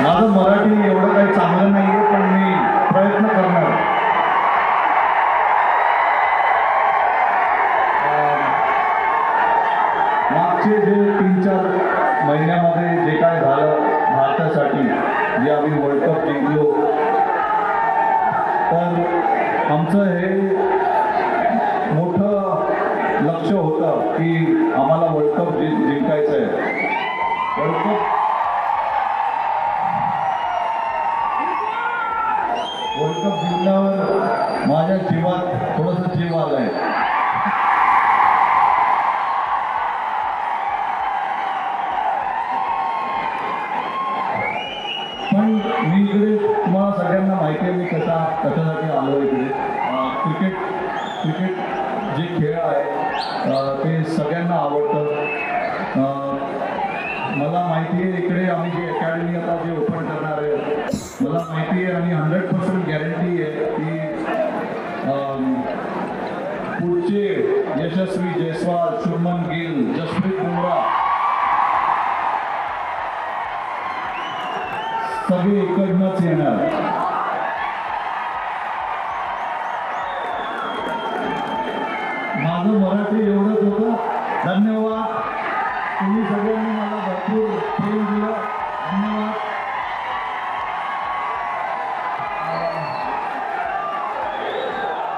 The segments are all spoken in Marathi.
माझं मराठी एवढं काही चांगलं नाहीये, पण मी प्रयत्न करणार. मागचे जे 3-4 महिन्यामध्ये जे काय झालं भारतासाठी, जे आम्ही वर्ल्ड कप जिंकलो, तर आमचं हे मोठं लक्ष होतं की आम्हाला वर्ल्ड कप जिंकायचं आहे. वर्ल्ड कप जिंकल्यावर माझ्या जीवात थोडंसं जीव आलाय. पण मी इकडे तुम्हाला सगळ्यांना माहिती आहे मी कशासाठी आलो इकडे. क्रिकेट जे खेळ आहे ते सगळ्यांना आवडतं. मला माहिती आहे इकडे आम्ही जी अकॅडमी आता जे ओपन करणार आहे, मला माहिती आहे आणि 100% गॅरंटी आहे की पुढचे यशस्वी जयस्वाल, शुभमन गिल, जसप्रीत बुमराह सगळे इकडनंच येणार. माझं मराठी एवढंच होतं. धन्यवाद. तुम्ही सगळ्यांनी मला भरपूर प्रेम दिलं. धन्यवाद.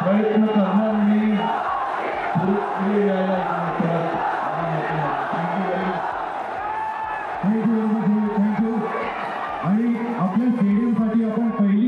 प्रयत्न करणार मी पुढे यायला. थँक्यू. आणि आपल्या स्टेडियमसाठी आपण